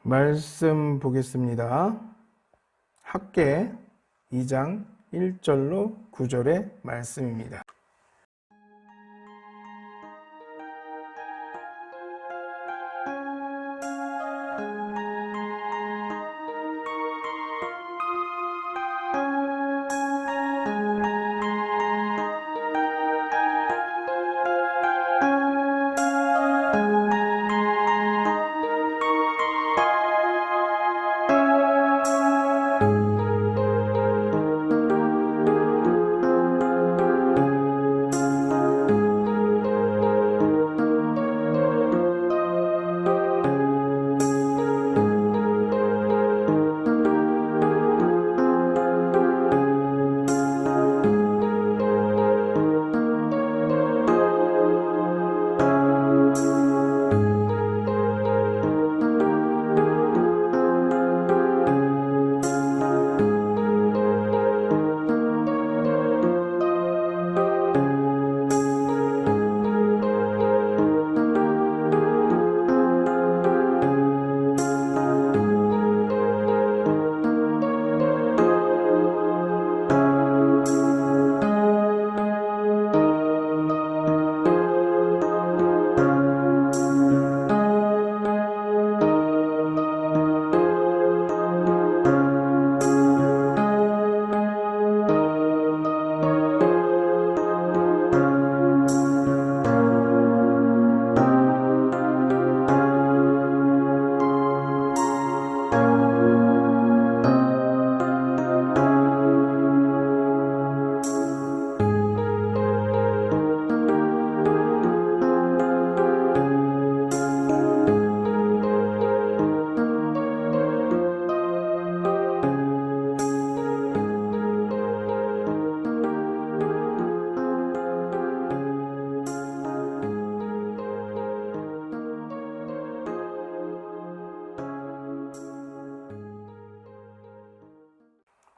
말씀 보겠습니다. 학개 2장 1절로 9절의 말씀입니다.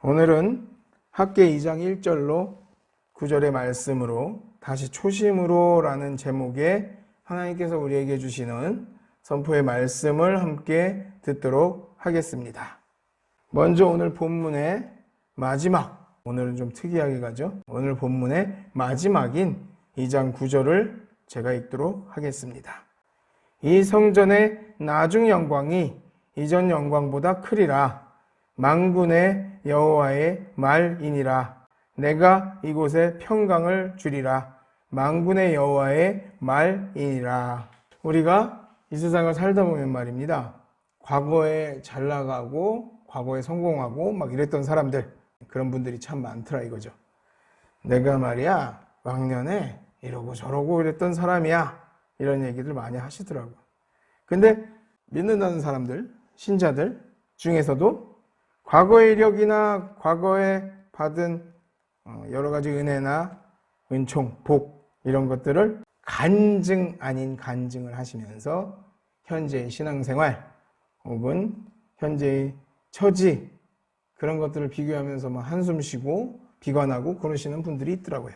오늘은 학개 2장 1절로 9절의 말씀으로 다시 초심으로 라는 제목의 하나님께서 우리에게 주시는 선포의 말씀을 함께 듣도록 하겠습니다. 먼저 오늘 본문의 마지막, 오늘은 좀 특이하게 가죠. 오늘 본문의 마지막인 2장 9절을 제가 읽도록 하겠습니다. 이 성전의 나중 영광이 이전 영광보다 크리라. 만군의 여호와의 말이니라. 내가 이곳에 평강을 주리라. 만군의 여호와의 말이니라. 우리가 이 세상을 살다 보면 말입니다. 과거에 잘 나가고 과거에 성공하고 막 이랬던 사람들, 그런 분들이 참 많더라 이거죠. 내가 말이야 왕년에 이러고 저러고 이랬던 사람이야, 이런 얘기들 많이 하시더라고요. 근데 믿는다는 사람들, 신자들 중에서도 과거의 이력이나 과거에 받은 여러 가지 은혜나 은총, 복 이런 것들을 간증 아닌 간증을 하시면서 현재의 신앙생활 혹은 현재의 처지, 그런 것들을 비교하면서 한숨 쉬고 비관하고 그러시는 분들이 있더라고요.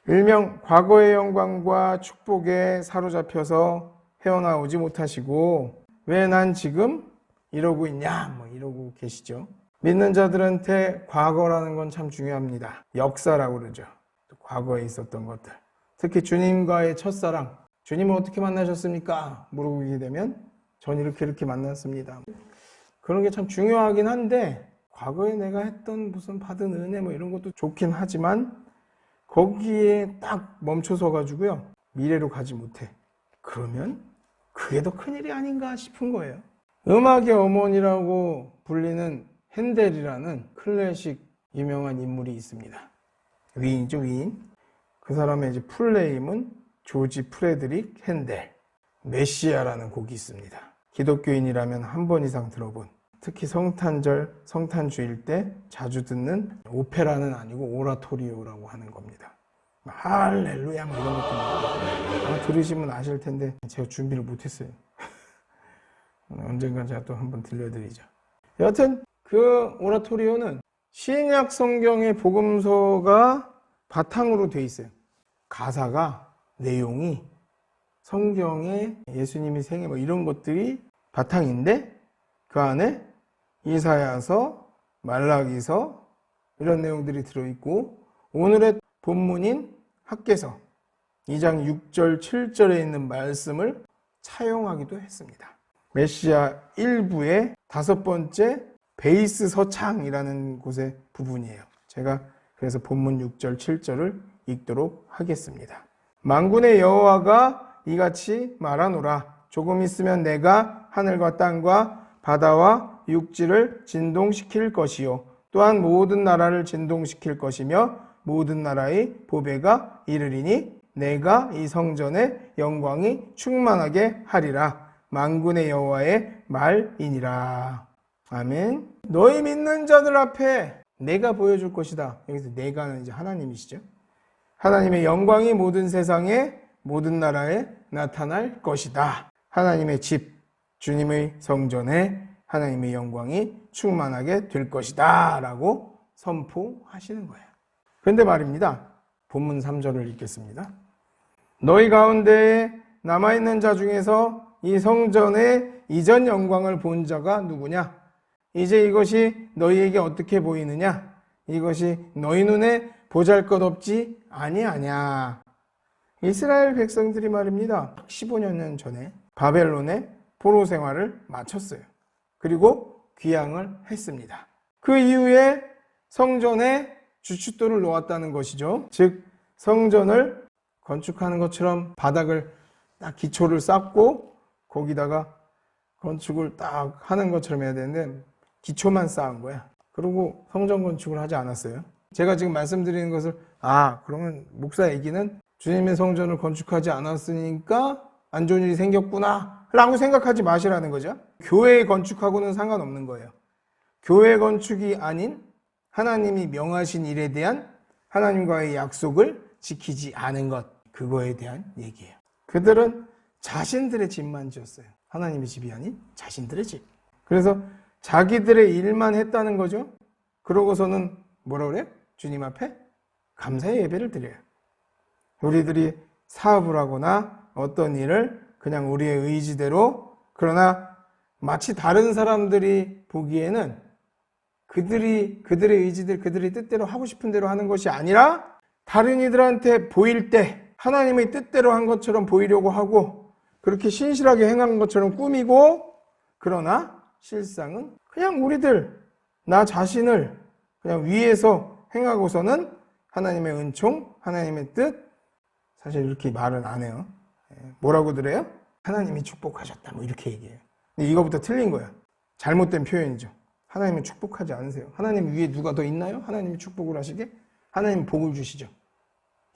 일명 과거의 영광과 축복에 사로잡혀서 헤어나오지 못하시고 왜 난 지금 이러고 있냐 이러고 계시죠. 믿는 자들한테 과거라는 건 참 중요합니다. 역사라고 그러죠. 과거에 있었던 것들, 특히 주님과의 첫사랑, 주님을 어떻게 만나셨습니까? 물어보게 되면 전 이렇게 만났습니다. 그런 게 참 중요하긴 한데, 과거에 내가 했던 무슨 받은 은혜 이런 것도 좋긴 하지만 거기에 딱 멈춰서 가지고요 미래로 가지 못해. 그러면 그게 더 큰일이 아닌가 싶은 거예요. 음악의 어머니라고 불리는 핸델이라는 클래식 유명한 인물이 있습니다. 위인이죠, 위인. 그 사람의 이제 풀네임은 조지 프레드릭 핸델. 메시아라는 곡이 있습니다. 기독교인이라면 한 번 이상 들어본, 특히 성탄절, 성탄주일 때 자주 듣는 오페라는 아니고 오라토리오라고 하는 겁니다. 할렐루야 이런 것도 아마 들으시면 아실 텐데 제가 준비를 못했어요. 언젠가 제가 또 한번 들려드리죠. 여하튼 그 오라토리오는 신약 성경의 복음서가 바탕으로 돼 있어요. 가사가, 내용이 성경의 예수님이 생애 이런 것들이 바탕인데 그 안에 이사야서, 말라기서 이런 내용들이 들어있고 오늘의 본문인 학개서 2장 6절, 7절에 있는 말씀을 차용하기도 했습니다. 메시아 1부의 5번째 베이스 서창이라는 곳의 부분이에요. 제가 그래서 본문 6절, 7절을 읽도록 하겠습니다. 만군의 여호와가 이같이 말하노라. 조금 있으면 내가 하늘과 땅과 바다와 육지를 진동시킬 것이요 또한 모든 나라를 진동시킬 것이며 모든 나라의 보배가 이르리니 내가 이 성전의 영광이 충만하게 하리라. 만군의 여호와의 말이니라. 아멘. 너희 믿는 자들 앞에 내가 보여줄 것이다. 여기서 내가는 이제 하나님이시죠. 하나님의 영광이 모든 세상에 모든 나라에 나타날 것이다. 하나님의 집, 주님의 성전에 하나님의 영광이 충만하게 될 것이다 라고 선포하시는 거예요. 그런데 말입니다. 본문 3절을 읽겠습니다. 너희 가운데에 남아있는 자 중에서 이 성전의 이전 영광을 본 자가 누구냐? 이제 이것이 너희에게 어떻게 보이느냐? 이것이 너희 눈에 보잘것없지 아니하냐? 이스라엘 백성들이 말입니다. 15년 전에 바벨론의 포로 생활을 마쳤어요. 그리고 귀향을 했습니다. 그 이후에 성전에 주춧돌을 놓았다는 것이죠. 즉 성전을 건축하는 것처럼 바닥을 딱 기초를 쌓고 거기다가 건축을 딱 하는 것처럼 해야 되는데 기초만 쌓은 거야. 그리고 성전 건축을 하지 않았어요. 제가 지금 말씀드리는 것을 그러면 목사 얘기는 주님의 성전을 건축하지 않았으니까 안 좋은 일이 생겼구나 라고 생각하지 마시라는 거죠. 교회 건축하고는 상관없는 거예요. 교회 건축이 아닌 하나님이 명하신 일에 대한 하나님과의 약속을 지키지 않은 것, 그거에 대한 얘기예요. 그들은 자신들의 집만 지었어요. 하나님의 집이 아닌 자신들의 집. 그래서 자기들의 일만 했다는 거죠. 그러고서는 뭐라 그래요? 주님 앞에 감사의 예배를 드려요. 우리들이 사업을 하거나 어떤 일을 그냥 우리의 의지대로, 그러나 마치 다른 사람들이 보기에는 그들의 의지대로, 그들의 뜻대로 하고 싶은 대로 하는 것이 아니라 다른 이들한테 보일 때 하나님의 뜻대로 한 것처럼 보이려고 하고 그렇게 신실하게 행한 것처럼 꾸미고, 그러나 실상은 그냥 우리들, 나 자신을 그냥 위에서 행하고서는 하나님의 은총, 하나님의 뜻, 사실 이렇게 말은 안 해요. 뭐라고 그래요? 하나님이 축복하셨다 뭐 이렇게 얘기해요. 근데 이거부터 틀린 거야. 잘못된 표현이죠. 하나님은 축복하지 않으세요. 하나님 위에 누가 더 있나요? 하나님이 축복을 하시게? 하나님 복을 주시죠.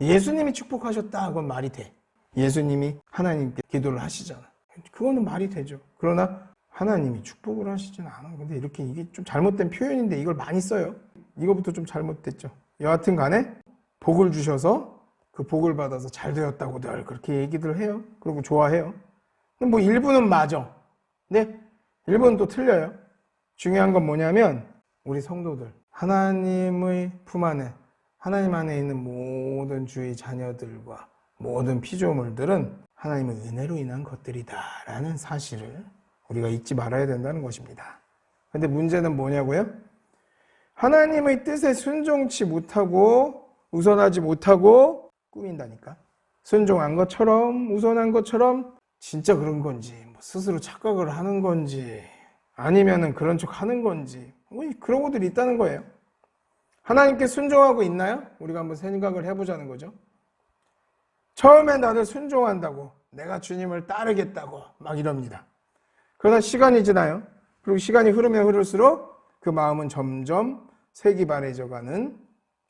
예수님이 축복하셨다, 그건 말이 돼. 예수님이 하나님께 기도를 하시잖아. 그거는 말이 되죠. 그러나 하나님이 축복을 하시지는 않아. 근데 이렇게 이게 좀 잘못된 표현인데 이걸 많이 써요. 이거부터 좀 잘못됐죠. 여하튼 간에 복을 주셔서 그 복을 받아서 잘 되었다고 늘 그렇게 얘기들 해요. 그리고 좋아해요. 뭐 일부는 맞아. 근데 일부는 또 틀려요. 중요한 건 뭐냐면 우리 성도들, 하나님의 품 안에, 하나님 안에 있는 모든 주의 자녀들과 모든 피조물들은 하나님의 은혜로 인한 것들이다라는 사실을 우리가 잊지 말아야 된다는 것입니다. 근데 문제는 뭐냐고요? 하나님의 뜻에 순종치 못하고 우선하지 못하고 꾸민다니까. 순종한 것처럼 우선한 것처럼 진짜 그런 건지, 뭐 스스로 착각을 하는 건지, 아니면은 그런 척 하는 건지, 뭐 그런 것들이 있다는 거예요. 하나님께 순종하고 있나요? 우리가 한번 생각을 해보자는 거죠. 처음에 나를 순종한다고, 내가 주님을 따르겠다고 막 이럽니다. 그러나 시간이 지나요. 그리고 시간이 흐르면 흐를수록 그 마음은 점점 색이 바래져가는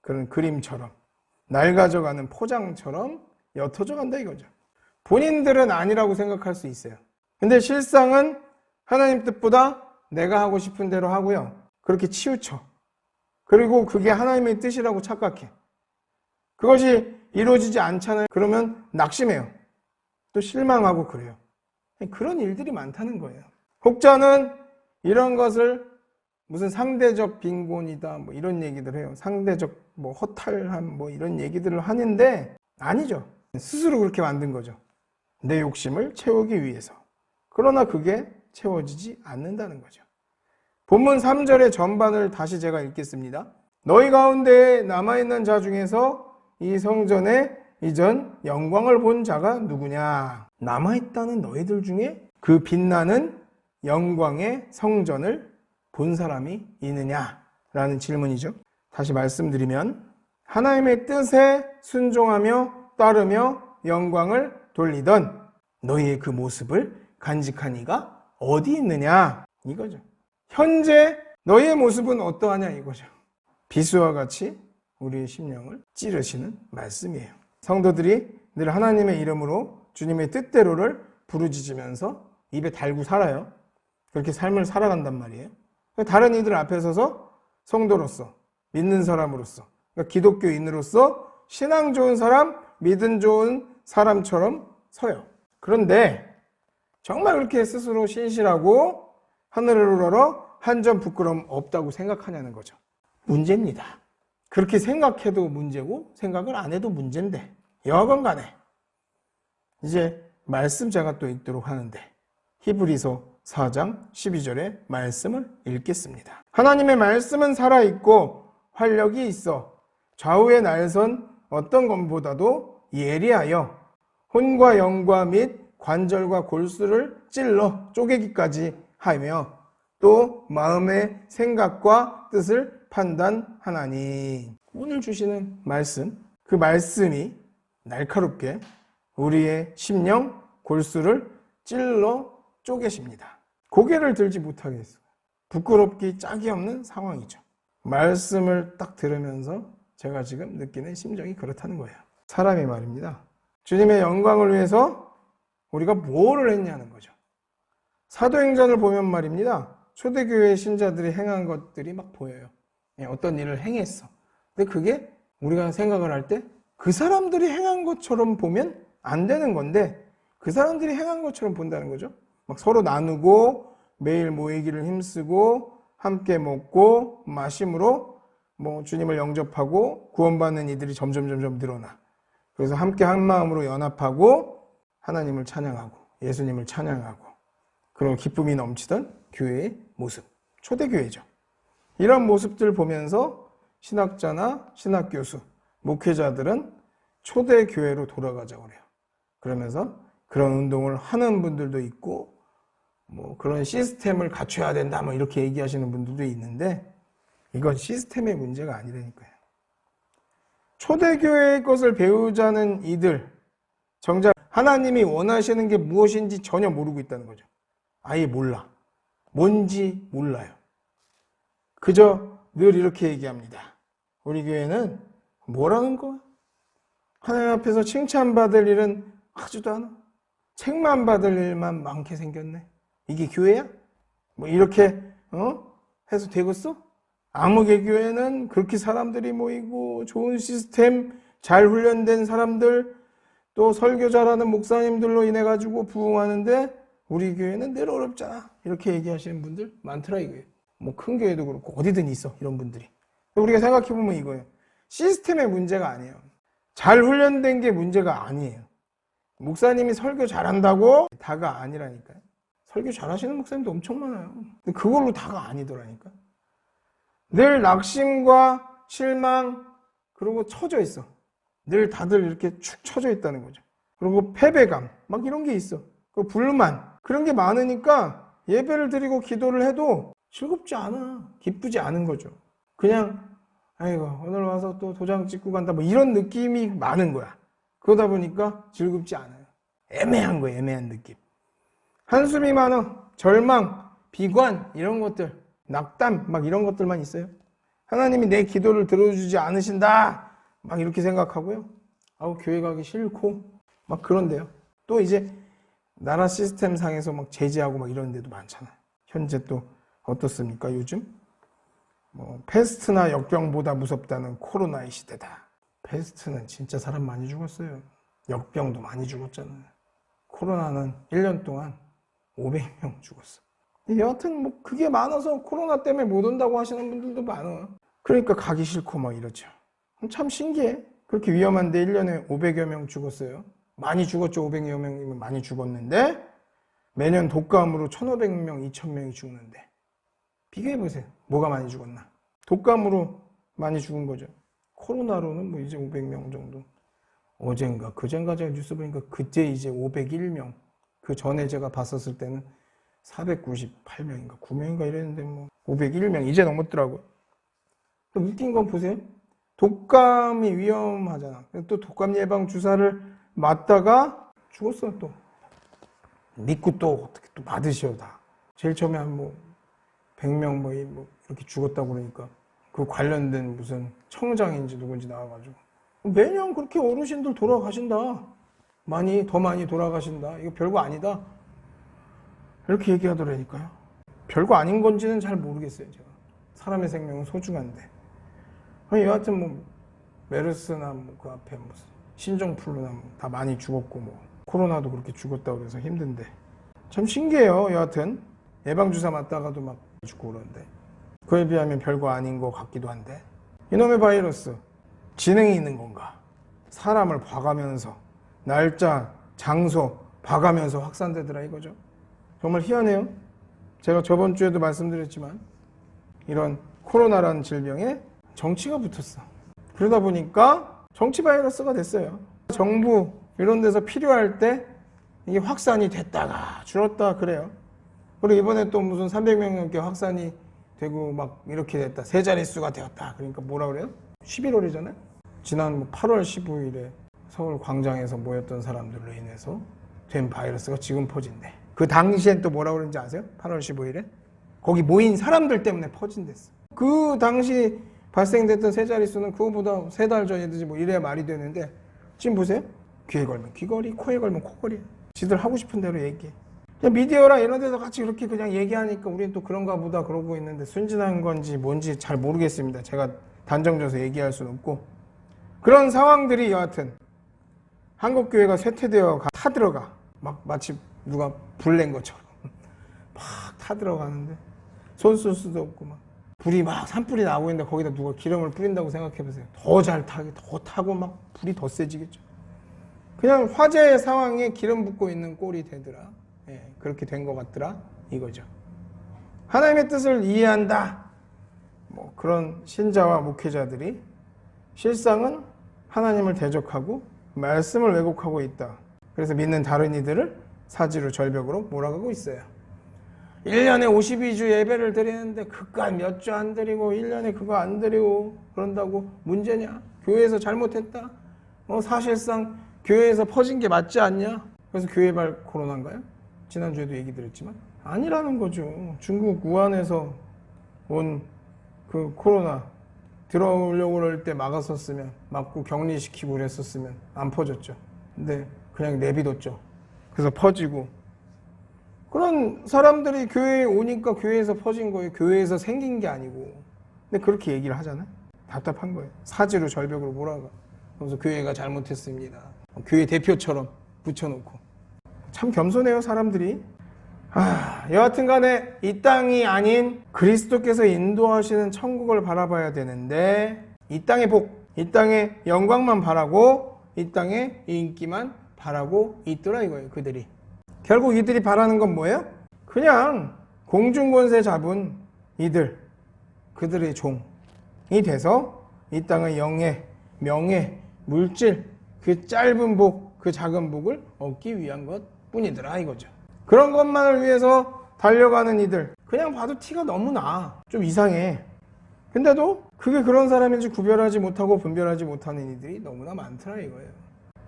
그런 그림처럼, 낡아져가는 포장처럼 옅어져 간다 이거죠. 본인들은 아니라고 생각할 수 있어요. 근데 실상은 하나님 뜻보다 내가 하고 싶은 대로 하고요. 그렇게 치우쳐. 그리고 그게 하나님의 뜻이라고 착각해. 그것이 이루어지지 않잖아요. 그러면 낙심해요. 또 실망하고 그래요. 그런 일들이 많다는 거예요. 혹자는 이런 것을 무슨 상대적 빈곤이다 뭐 이런 얘기들 해요. 상대적 뭐 허탈함 뭐 이런 얘기들을 하는데 아니죠. 스스로 그렇게 만든 거죠. 내 욕심을 채우기 위해서. 그러나 그게 채워지지 않는다는 거죠. 본문 3절의 전반을 다시 제가 읽겠습니다. 너희 가운데 남아있는 자 중에서 이 성전의 이전 영광을 본 자가 누구냐? 남아있다는 너희들 중에 그 빛나는 영광의 성전을 본 사람이 있느냐? 라는 질문이죠. 다시 말씀드리면 하나님의 뜻에 순종하며 따르며 영광을 돌리던 너희의 그 모습을 간직한 이가 어디 있느냐? 이거죠. 현재 너희의 모습은 어떠하냐? 이거죠. 비수와 같이 우리의 심령을 찌르시는 말씀이에요. 성도들이 늘 하나님의 이름으로 주님의 뜻대로를 부르짖으면서 입에 달고 살아요. 그렇게 삶을 살아간단 말이에요. 다른 이들 앞에 서서 성도로서, 믿는 사람으로서, 그러니까 기독교인으로서 신앙 좋은 사람, 믿음 좋은 사람처럼 서요. 그런데 정말 그렇게 스스로 신실하고 하늘을 우러러 한 점 부끄러움 없다고 생각하냐는 거죠. 문제입니다. 그렇게 생각해도 문제고 생각을 안 해도 문제인데 여하건 간에 이제 말씀 제가 또 읽도록 하는데 히브리서 4장 12절의 말씀을 읽겠습니다. 하나님의 말씀은 살아있고 활력이 있어 좌우의 날선 어떤 것보다도 예리하여 혼과 영과 및 관절과 골수를 찔러 쪼개기까지 하며 또 마음의 생각과 뜻을 판단하나니. 오늘 주시는 말씀, 그 말씀이 날카롭게 우리의 심령 골수를 찔러 쪼개십니다. 고개를 들지 못하게 했어요. 부끄럽기 짝이 없는 상황이죠. 말씀을 딱 들으면서 제가 지금 느끼는 심정이 그렇다는 거예요. 사람이 말입니다. 주님의 영광을 위해서 우리가 뭐를 했냐는 거죠. 사도행전을 보면 말입니다. 초대교회 신자들이 행한 것들이 막 보여요. 어떤 일을 행했어. 근데 그게 우리가 생각을 할 때 그 사람들이 행한 것처럼 보면 안 되는 건데 그 사람들이 행한 것처럼 본다는 거죠. 막 서로 나누고 매일 모이기를 힘쓰고 함께 먹고 마심으로 주님을 영접하고 구원받는 이들이 점점 늘어나. 그래서 함께 한 마음으로 연합하고 하나님을 찬양하고 예수님을 찬양하고 그런 기쁨이 넘치던 교회의 모습, 초대교회죠. 이런 모습들 보면서 신학자나 신학교수, 목회자들은 초대교회로 돌아가자고 그래요. 그러면서 그런 운동을 하는 분들도 있고 그런 시스템을 갖춰야 된다 이렇게 얘기하시는 분들도 있는데 이건 시스템의 문제가 아니라니까요. 초대교회의 것을 배우자는 이들 정작 하나님이 원하시는 게 무엇인지 전혀 모르고 있다는 거죠. 아예 몰라. 뭔지 몰라요. 그저 늘 이렇게 얘기합니다. 우리 교회는 뭐라는 거야? 하나님 앞에서 칭찬받을 일은 하지도 않아. 책만 받을 일만 많게 생겼네. 이게 교회야? 이렇게 해서 되겠어? 아무개 교회는 그렇게 사람들이 모이고 좋은 시스템, 잘 훈련된 사람들, 또 설교 잘하는 목사님들로 인해 가지고 부흥하는데 우리 교회는 늘 어렵잖아. 이렇게 얘기하시는 분들 많더라 이거예요. 큰 교회도 그렇고 어디든 있어 이런 분들이. 우리가 생각해보면 이거예요. 시스템의 문제가 아니에요. 잘 훈련된 게 문제가 아니에요. 목사님이 설교 잘한다고 다가 아니라니까요. 설교 잘하시는 목사님도 엄청 많아요. 근데 그걸로 다가 아니더라니까. 늘 낙심과 실망 그리고 처져 있어. 늘 다들 이렇게 축 처져 있다는 거죠. 그리고 패배감 이런 게 있어. 그리고 불만 그런 게 많으니까 예배를 드리고 기도를 해도 즐겁지 않아. 기쁘지 않은 거죠. 그냥 아이고 오늘 와서 또 도장 찍고 간다 이런 느낌이 많은 거야. 그러다 보니까 즐겁지 않아요. 애매한 거예요. 애매한 느낌. 한숨이 많아. 절망, 비관 이런 것들, 낙담 이런 것들만 있어요. 하나님이 내 기도를 들어주지 않으신다 이렇게 생각하고요. 교회 가기 싫고 그런데요. 또 이제 나라 시스템 상에서 제재하고 이런 데도 많잖아요. 현재 또 어떻습니까? 요즘 패스트나 역병보다 무섭다는 코로나의 시대다. 패스트는 진짜 사람 많이 죽었어요. 역병도 많이 죽었잖아요. 코로나는 1년 동안 500명 죽었어. 여하튼 그게 많아서 코로나 때문에 못 온다고 하시는 분들도 많아. 그러니까 가기 싫고 이러죠. 참 신기해. 그렇게 위험한데 1년에 500여 명 죽었어요. 많이 죽었죠. 500여 명이면 많이 죽었는데 매년 독감으로 1,500명, 2,000명이 죽는데 비교해보세요. 뭐가 많이 죽었나? 독감으로 많이 죽은 거죠. 코로나로는 뭐 이제 500명 정도. 어젠가 그젠가 제가 뉴스 보니까 그때 이제 501명. 그 전에 제가 봤었을 때는 498명인가 9명인가 이랬는데 뭐 501명 이제 넘었더라고요. 또 웃긴 건 보세요. 독감이 위험하잖아. 또 독감 예방 주사를 맞다가 죽었어. 또 믿고 또 어떻게 또 받으셔. 다 제일 처음에 한 뭐 100명 뭐 이렇게 죽었다고 그러니까 그 관련된 무슨 청장인지 누군지 나와가지고 매년 그렇게 어르신들 돌아가신다. 더 많이 돌아가신다. 이거 별거 아니다. 이렇게 얘기하더라니까요. 별거 아닌 건지는 잘 모르겠어요, 제가. 사람의 생명은 소중한데. 여하튼 뭐 메르스나 뭐 그 앞에 무슨 신종플루나 뭐 다 많이 죽었고 뭐 코로나도 그렇게 죽었다고 그래서 힘든데 참 신기해요. 여하튼 예방주사 맞다가도 막 죽고 그러는데 그에 비하면 별거 아닌 것 같기도 한데 이놈의 바이러스 지능이 있는 건가? 사람을 봐가면서 날짜, 장소 봐가면서 확산되더라 이거죠. 정말 희한해요. 제가 저번 주에도 말씀드렸지만 이런 코로나라는 질병에 정치가 붙었어. 그러다 보니까 정치 바이러스가 됐어요. 정부 이런 데서 필요할 때 이게 확산이 됐다가 줄었다 그래요. 그리고 이번에 또 무슨 300명 넘게 확산이 되고 막 이렇게 됐다. 세 자릿수가 되었다. 그러니까 뭐라 그래요? 11월이잖아요. 지난 뭐 8월 15일에 서울 광장에서 모였던 사람들로 인해서 된 바이러스가 지금 퍼진대. 그 당시엔 또 뭐라 그러는지 아세요? 8월 15일에? 거기 모인 사람들 때문에 퍼진댔어. 그 당시 발생됐던 세 자릿수는 그거보다 3달 전이든지 뭐 이래야 말이 되는데 지금 보세요. 귀에 걸면 귀걸이, 코에 걸면 코걸이. 지들 하고 싶은 대로 얘기해. 미디어랑 이런 데서 같이 그렇게 그냥 얘기하니까 우리는 또 그런가 보다 그러고 있는데 순진한 건지 뭔지 잘 모르겠습니다. 제가 단정져서 얘기할 수는 없고 그런 상황들이 여하튼 한국교회가 쇠퇴되어 타들어가 막 마치 누가 불 낸 것처럼 막 타들어가는데 손 쓸 수도 없고 막 불이 막 산불이 나고 있는데 거기다 누가 기름을 뿌린다고 생각해보세요. 더 잘 타게 더 타고 막 불이 더 세지겠죠. 그냥 화재 상황에 기름 붓고 있는 꼴이 되더라. 예, 그렇게 된 것 같더라 이거죠. 하나님의 뜻을 이해한다. 뭐 그런 신자와 목회자들이 실상은 하나님을 대적하고 말씀을 왜곡하고 있다. 그래서 믿는 다른 이들을 사지로 절벽으로 몰아가고 있어요. 1년에 52주 예배를 드리는데 그깟 몇 주 안 드리고 1년에 그거 안 드리고 그런다고 문제냐? 교회에서 잘못했다? 사실상 교회에서 퍼진 게 맞지 않냐? 그래서 교회발 코로나인가요? 지난주에도 얘기 드렸지만 아니라는 거죠. 중국 우한에서 온 그 코로나 들어오려고 그럴 때 막고 격리시키고 그랬었으면 안 퍼졌죠. 근데 그냥 내비뒀죠. 그래서 퍼지고 그런 사람들이 교회에 오니까 교회에서 퍼진 거예요. 교회에서 생긴 게 아니고. 근데 그렇게 얘기를 하잖아요. 답답한 거예요. 사지로 절벽으로 몰아가. 그래서 교회가 잘못했습니다. 교회 대표처럼 붙여놓고. 참 겸손해요, 사람들이. 여하튼 간에 이 땅이 아닌 그리스도께서 인도하시는 천국을 바라봐야 되는데 이 땅의 복, 이 땅의 영광만 바라고 이 땅의 인기만 바라고 있더라 이거예요, 그들이. 결국 이들이 바라는 건 뭐예요? 그냥 공중권세 잡은 그들의 종이 돼서 이 땅의 영예, 명예, 물질, 그 짧은 복, 그 작은 복을 얻기 위한 것 뿐이더라 이거죠. 그런 것만을 위해서 달려가는 이들, 그냥 봐도 티가 너무 나. 좀 이상해. 근데도 그게 그런 사람인지 구별하지 못하고 분별하지 못하는 이들이 너무나 많더라 이거예요.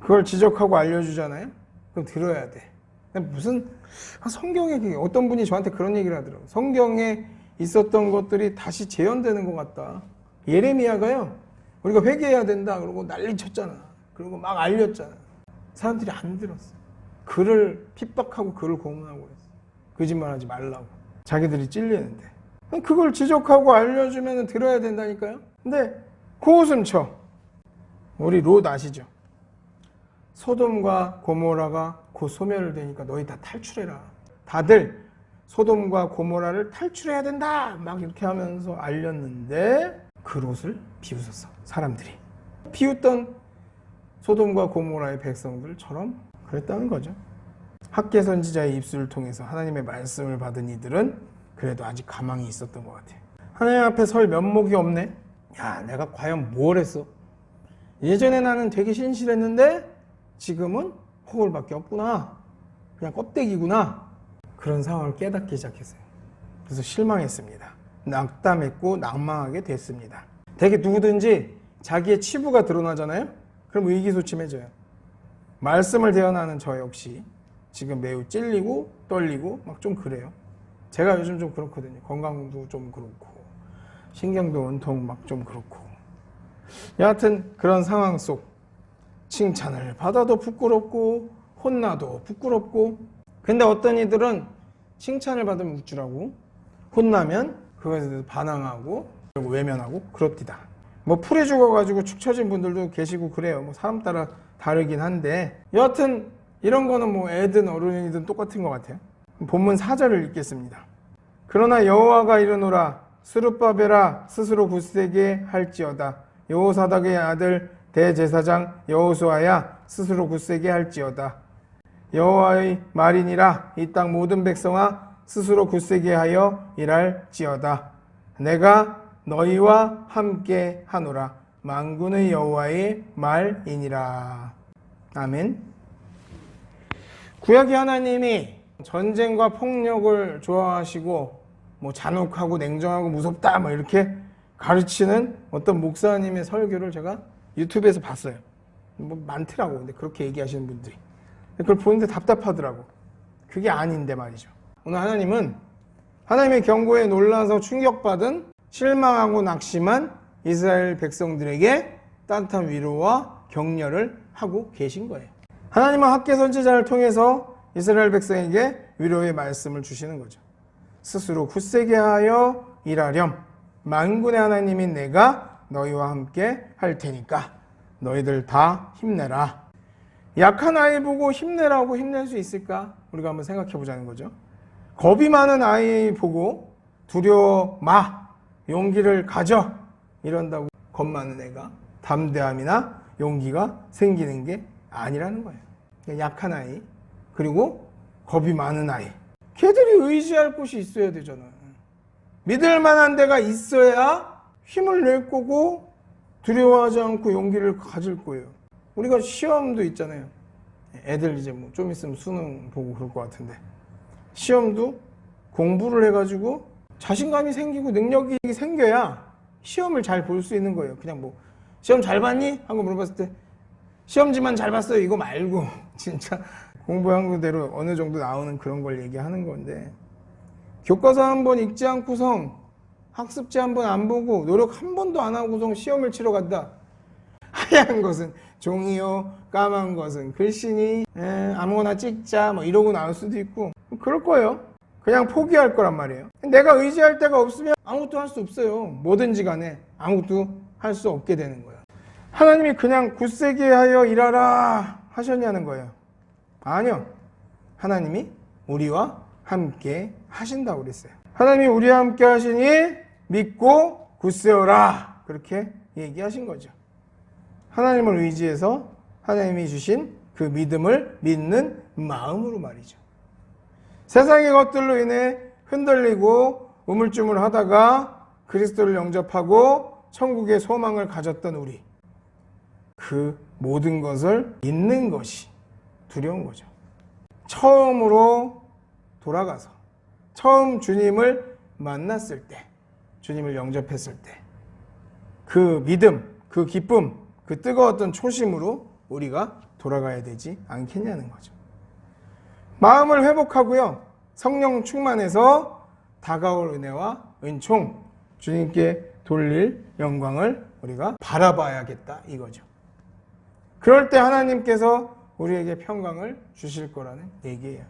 그걸 지적하고 알려주잖아요? 그럼 들어야 돼. 무슨 성경에 어떤 분이 저한테 그런 얘기를 하더라고요. 성경에 있었던 것들이 다시 재현되는 것 같다. 예레미야가요, 우리가 회개해야 된다 그러고 난리 쳤잖아. 그리고 막 알렸잖아. 사람들이 안 들었어. 그를 핍박하고 그를 고문하고 그랬어. 거짓말하지 말라고. 자기들이 찔리는데. 그걸 지적하고 알려주면 들어야 된다니까요. 근데 코웃음 쳐. 우리 롯 아시죠? 소돔과 고모라가 곧 소멸되니까 너희 다 탈출해라. 다들 소돔과 고모라를 탈출해야 된다. 막 이렇게 하면서 알렸는데 그 롯을 비웃었어. 사람들이. 비웃던 소돔과 고모라의 백성들처럼 그랬다는 거죠. 학개 선지자의 입술을 통해서 하나님의 말씀을 받은 이들은 그래도 아직 가망이 있었던 것 같아요. 하나님 앞에 설 면목이 없네. 야, 내가 과연 뭘 했어? 예전에 나는 되게 신실했는데 지금은 허울밖에 없구나. 그냥 껍데기구나. 그런 상황을 깨닫기 시작했어요. 그래서 실망했습니다. 낙담했고 낙망하게 됐습니다. 되게 누구든지 자기의 치부가 드러나잖아요. 그럼 의기소침해져요. 말씀을 대언하는 저 역시 지금 매우 찔리고 떨리고 막 좀 그래요. 제가 요즘 좀 그렇거든요. 건강도 좀 그렇고 신경도 온통 막 좀 그렇고 여하튼 그런 상황 속 칭찬을 받아도 부끄럽고 혼나도 부끄럽고 근데 어떤 이들은 칭찬을 받으면 우쭐하고 혼나면 그것에 대해서 반항하고 외면하고 그렇디다. 뭐 풀이 죽어가지고 축 처진 분들도 계시고 그래요. 뭐 사람 따라 다르긴 한데 여하튼 이런 거는 뭐 애든 어른이든 똑같은 것 같아요. 본문 4절을 읽겠습니다. 그러나 여호와가 이르노라 스룹바벨아 스스로 굳세게 할지어다. 여호사닥의 아들 대제사장 여호수아야 스스로 굳세게 할지어다. 여호와의 말이니라 이 땅 모든 백성아 스스로 굳세게 하여 일할지어다. 내가 너희와 함께 하노라. 만군의 여호와의 말이니라. 아멘. 구약의 하나님이 전쟁과 폭력을 좋아하시고 뭐 잔혹하고 냉정하고 무섭다 뭐 이렇게 가르치는 어떤 목사님의 설교를 제가 유튜브에서 봤어요. 뭐 많더라고. 근데 그렇게 얘기하시는 분들이. 그걸 보는데 답답하더라고. 그게 아닌데 말이죠. 오늘 하나님은 하나님의 경고에 놀라서 충격받은 실망하고 낙심한 이스라엘 백성들에게 따뜻한 위로와 격려를 하고 계신 거예요. 하나님은 학개 선지자를 통해서 이스라엘 백성에게 위로의 말씀을 주시는 거죠. 스스로 굳세게 하여 일하렴. 만군의 하나님인 내가 너희와 함께 할 테니까 너희들 다 힘내라. 약한 아이 보고 힘내라고 힘낼 수 있을까? 우리가 한번 생각해 보자는 거죠. 겁이 많은 아이 보고 두려워 마, 용기를 가져 이런다고 겁 많은 애가 담대함이나 용기가 생기는 게 아니라는 거예요. 약한 아이 그리고 겁이 많은 아이 걔들이 의지할 곳이 있어야 되잖아요. 믿을 만한 데가 있어야 힘을 낼 거고 두려워하지 않고 용기를 가질 거예요. 우리가 시험도 있잖아요. 애들 이제 뭐 좀 있으면 수능 보고 그럴 것 같은데 시험도 공부를 해가지고 자신감이 생기고 능력이 생겨야 시험을 잘 볼 수 있는 거예요. 그냥 뭐 시험 잘 봤니? 하고 물어봤을 때 시험지만 잘 봤어요 이거 말고 진짜 공부한 그대로 어느 정도 나오는 그런 걸 얘기하는 건데 교과서 한 번 읽지 않고선 학습지 한 번 안 보고 노력 한 번도 안 하고선 시험을 치러 간다. 하얀 것은 종이요 까만 것은 글씨니 아무거나 찍자 뭐 이러고 나올 수도 있고 그럴 거예요. 그냥 포기할 거란 말이에요. 내가 의지할 데가 없으면 아무것도 할 수 없어요. 뭐든지 간에 아무것도 할 수 없게 되는 거예요. 하나님이 그냥 굳세게 하여 일하라 하셨냐는 거예요. 아니요. 하나님이 우리와 함께 하신다고 그랬어요. 하나님이 우리와 함께 하시니 믿고 굳세어라 그렇게 얘기하신 거죠. 하나님을 의지해서 하나님이 주신 그 믿음을 믿는 마음으로 말이죠. 세상의 것들로 인해 흔들리고 우물쭈물하다가 그리스도를 영접하고 천국의 소망을 가졌던 우리 그 모든 것을 잊는 것이 두려운 거죠. 처음으로 돌아가서 처음 주님을 만났을 때 주님을 영접했을 때 그 믿음, 그 기쁨, 그 뜨거웠던 초심으로 우리가 돌아가야 되지 않겠냐는 거죠. 마음을 회복하고요. 성령 충만해서 다가올 은혜와 은총, 주님께 돌릴 영광을 우리가 바라봐야겠다 이거죠. 그럴 때 하나님께서 우리에게 평강을 주실 거라는 얘기예요.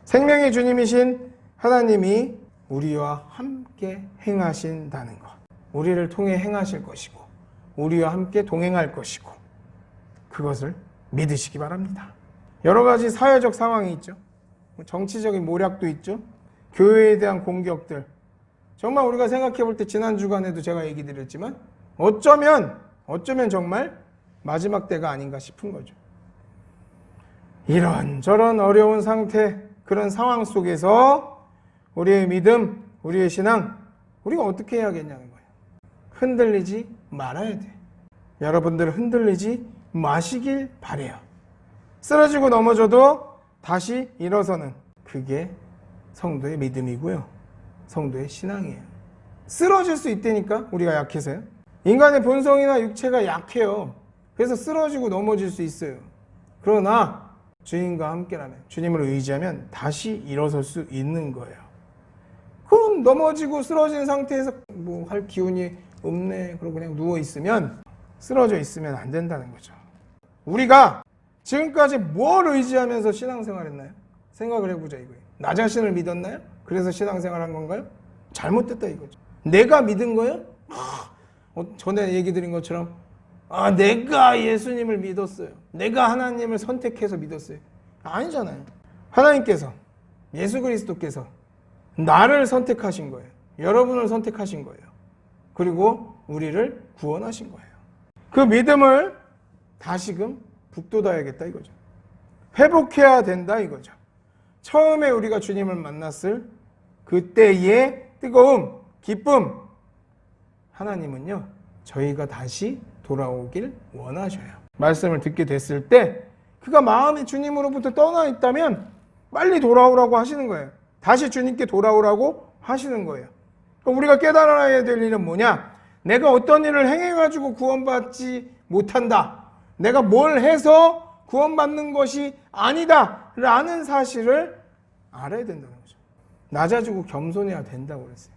생명의 주님이신 하나님이 우리와 함께 행하신다는 것. 우리를 통해 행하실 것이고 우리와 함께 동행할 것이고 그것을 믿으시기 바랍니다. 여러 가지 사회적 상황이 있죠. 정치적인 모략도 있죠. 교회에 대한 공격들. 정말 우리가 생각해 볼 때 지난 주간에도 제가 얘기 드렸지만 어쩌면 정말 마지막 때가 아닌가 싶은 거죠. 이런저런 어려운 상태, 그런 상황 속에서 우리의 믿음, 우리의 신앙, 우리가 어떻게 해야겠냐는 거예요. 흔들리지 말아야 돼. 여러분들 흔들리지 마시길 바래요. 쓰러지고 넘어져도 다시 일어서는, 그게 성도의 믿음이고요. 성도의 신앙이에요. 쓰러질 수 있다니까, 우리가 약해서요. 인간의 본성이나 육체가 약해요. 그래서 쓰러지고 넘어질 수 있어요. 그러나 주님과 함께라면, 주님을 의지하면 다시 일어설 수 있는 거예요. 그럼 넘어지고 쓰러진 상태에서 뭐 할 기운이 없네, 그러고 그냥 누워있으면, 쓰러져 있으면 안 된다는 거죠. 우리가 지금까지 뭘 의지하면서 신앙생활 했나요? 생각을 해보자 이거예요. 나 자신을 믿었나요? 그래서 신앙생활 한 건가요? 잘못됐다 이거죠. 내가 믿은 거예요? 전에 얘기 드린 것처럼 내가 예수님을 믿었어요. 내가 하나님을 선택해서 믿었어요. 아니잖아요. 하나님께서, 예수 그리스도께서 나를 선택하신 거예요. 여러분을 선택하신 거예요. 그리고 우리를 구원하신 거예요. 그 믿음을 다시금 북돋아야겠다 이거죠. 회복해야 된다 이거죠. 처음에 우리가 주님을 만났을 그때의 뜨거움, 기쁨, 하나님은요, 저희가 다시 돌아오길 원하셔요. 말씀을 듣게 됐을 때 그가 마음이 주님으로부터 떠나 있다면 빨리 돌아오라고 하시는 거예요. 다시 주님께 돌아오라고 하시는 거예요. 그러니까 우리가 깨달아야 될 일은 뭐냐? 내가 어떤 일을 행해가지고 구원받지 못한다. 내가 뭘 해서 구원받는 것이 아니다. 라는 사실을 알아야 된다는 거죠. 낮아지고 겸손해야 된다고 그랬어요.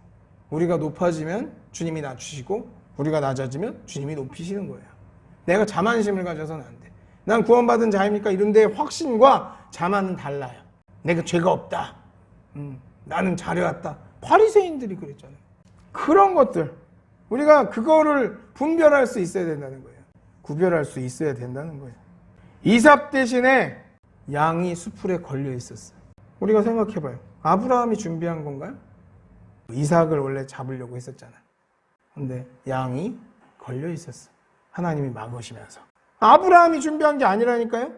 우리가 높아지면 주님이 낮추시고, 우리가 낮아지면 주님이 높이시는 거예요. 내가 자만심을 가져서는 안 돼. 난 구원받은 자입니까? 이런 데의 확신과 자만은 달라요. 내가 죄가 없다. 나는 잘해왔다. 바리새인들이 그랬잖아요. 그런 것들, 우리가 그거를 분별할 수 있어야 된다는 거예요. 구별할 수 있어야 된다는 거예요. 이삭 대신에 양이 수풀에 걸려 있었어요. 우리가 생각해봐요. 아브라함이 준비한 건가요? 이삭을 원래 잡으려고 했었잖아요. 근데 양이 걸려 있었어요. 하나님이 막으시면서. 아브라함이 준비한 게 아니라니까요.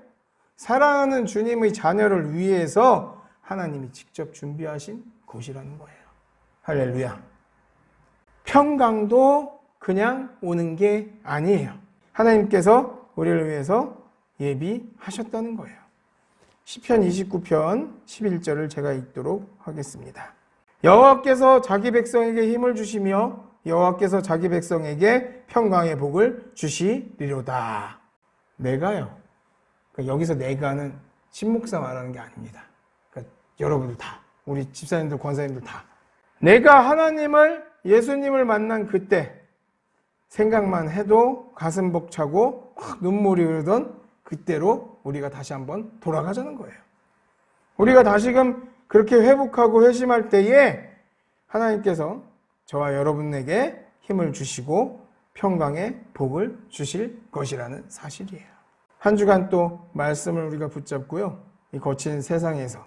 사랑하는 주님의 자녀를 위해서 하나님이 직접 준비하신 곳이라는 거예요. 할렐루야. 평강도 그냥 오는 게 아니에요. 하나님께서 우리를 위해서 예비하셨다는 거예요. 시편 29편 11절을 제가 읽도록 하겠습니다. 여호와께서 자기 백성에게 힘을 주시며 여호와께서 자기 백성에게 평강의 복을 주시리로다. 내가요. 그러니까 여기서 내가는 신목사 말하는 게 아닙니다. 그러니까 여러분들 다, 우리 집사님들, 권사님들 다. 내가 하나님을, 예수님을 만난 그때 생각만 해도 가슴 벅차고 눈물이 흐르던 그때로 우리가 다시 한번 돌아가자는 거예요. 우리가 다시금 그렇게 회복하고 회심할 때에 하나님께서 저와 여러분에게 힘을 주시고 평강의 복을 주실 것이라는 사실이에요. 한 주간 또 말씀을 우리가 붙잡고요, 이 거친 세상에서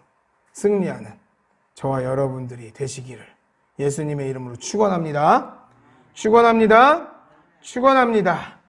승리하는 저와 여러분들이 되시기를 예수님의 이름으로 축원합니다. 축원합니다. 축원합니다.